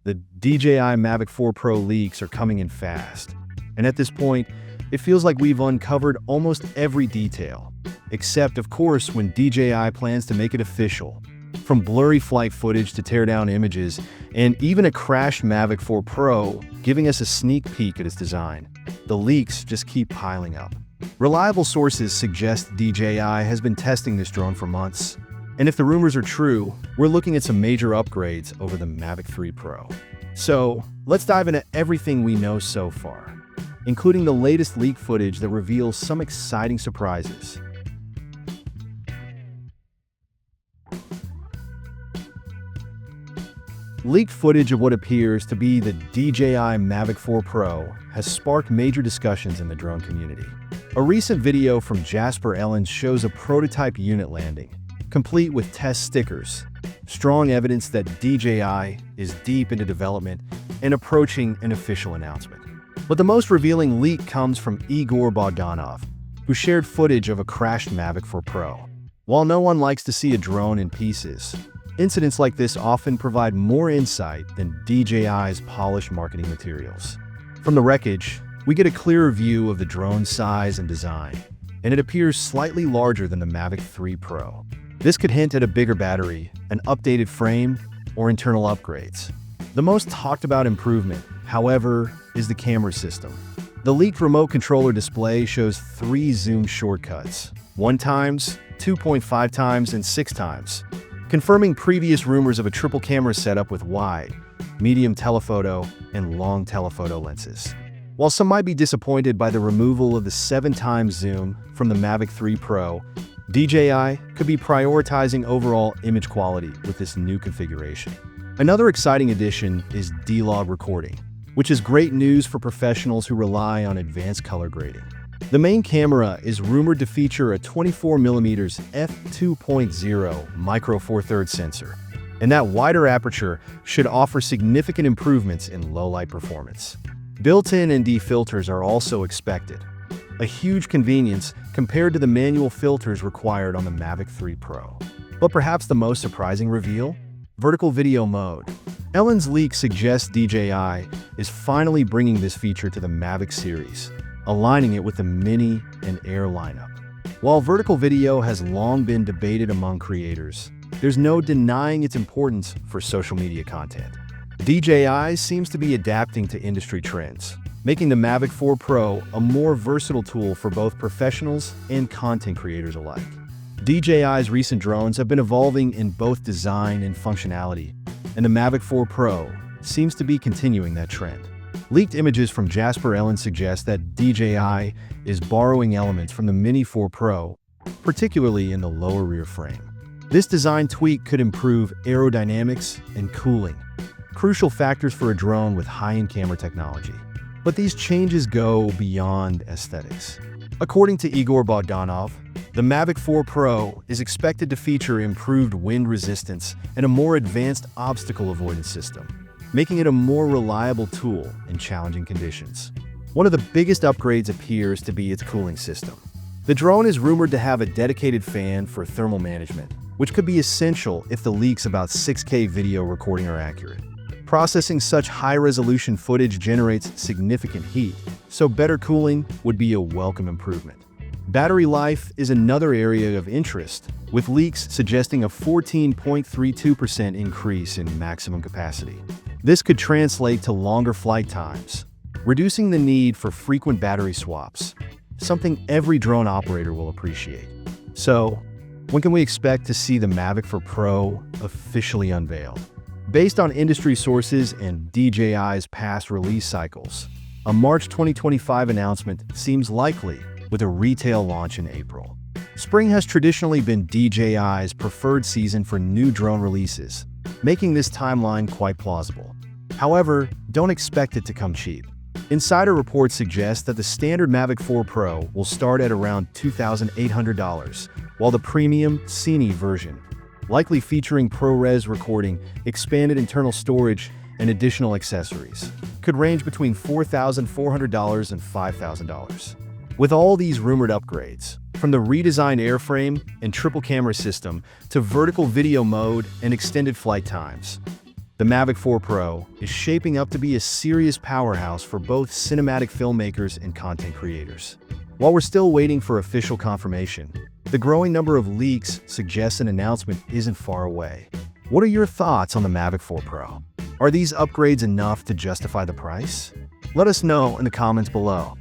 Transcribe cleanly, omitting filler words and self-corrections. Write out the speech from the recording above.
The DJI Mavic 4 Pro leaks are coming in fast, and at this point, it feels like we've uncovered almost every detail. Except, of course, when DJI plans to make it official. From blurry flight footage to teardown images, and even a crashed Mavic 4 Pro giving us a sneak peek at its design, the leaks just keep piling up. Reliable sources suggest DJI has been testing this drone for months. And if the rumors are true, we're looking at some major upgrades over the Mavic 3 Pro. So, let's dive into everything we know so far, including the latest leak footage that reveals some exciting surprises. Leaked footage of what appears to be the DJI Mavic 4 Pro has sparked major discussions in the drone community. A recent video from Jasper Ellens shows a prototype unit landing, complete with test stickers, strong evidence that DJI is deep into development and approaching an official announcement. But the most revealing leak comes from Igor Bogdanov, who shared footage of a crashed Mavic 4 Pro. While no one likes to see a drone in pieces, incidents like this often provide more insight than DJI's polished marketing materials. From the wreckage, we get a clearer view of the drone's size and design, and it appears slightly larger than the Mavic 3 Pro. This could hint at a bigger battery, an updated frame, or internal upgrades. The most talked about improvement, however, is the camera system. The leaked remote controller display shows 3 zoom shortcuts: 1x, 2.5x, and 6x, confirming previous rumors of a triple camera setup with wide, medium telephoto, and long telephoto lenses. While some might be disappointed by the removal of the 7x zoom from the Mavic 3 Pro, DJI could be prioritizing overall image quality with this new configuration. Another exciting addition is D-Log recording, which is great news for professionals who rely on advanced color grading. The main camera is rumored to feature a 24mm f2.0 micro four thirds sensor, and that wider aperture should offer significant improvements in low-light performance. Built-in ND filters are also expected, a huge convenience compared to the manual filters required on the Mavic 3 Pro. But perhaps the most surprising reveal? Vertical video mode. Ellens' leak suggests DJI is finally bringing this feature to the Mavic series, aligning it with the Mini and Air lineup. While vertical video has long been debated among creators, there's no denying its importance for social media content. DJI seems to be adapting to industry trends, making the Mavic 4 Pro a more versatile tool for both professionals and content creators alike. DJI's recent drones have been evolving in both design and functionality, and the Mavic 4 Pro seems to be continuing that trend. Leaked images from Jasper Ellens suggest that DJI is borrowing elements from the Mini 4 Pro, particularly in the lower rear frame. This design tweak could improve aerodynamics and cooling, crucial factors for a drone with high-end camera technology. But these changes go beyond aesthetics. According to Igor Bogdanov, the Mavic 4 Pro is expected to feature improved wind resistance and a more advanced obstacle avoidance system, making it a more reliable tool in challenging conditions. One of the biggest upgrades appears to be its cooling system. The drone is rumored to have a dedicated fan for thermal management, which could be essential if the leaks about 6K video recording are accurate. Processing such high-resolution footage generates significant heat, so better cooling would be a welcome improvement. Battery life is another area of interest, with leaks suggesting a 14.32% increase in maximum capacity. This could translate to longer flight times, reducing the need for frequent battery swaps, something every drone operator will appreciate. So, when can we expect to see the Mavic 4 Pro officially unveiled? Based on industry sources and DJI's past release cycles, a March 2025 announcement seems likely, with a retail launch in April. Spring has traditionally been DJI's preferred season for new drone releases, making this timeline quite plausible. However, don't expect it to come cheap. Insider reports suggest that the standard Mavic 4 Pro will start at around $2,800, while the premium Cine version, likely featuring ProRes recording, expanded internal storage, and additional accessories, could range between $4,400 and $5,000. With all these rumored upgrades, from the redesigned airframe and triple camera system to vertical video mode and extended flight times, The Mavic 4 Pro is shaping up to be a serious powerhouse for both cinematic filmmakers and content creators. While we're still waiting for official confirmation, the growing number of leaks suggests an announcement isn't far away. What are your thoughts on the Mavic 4 Pro? Are these upgrades enough to justify the price? Let us know in the comments below.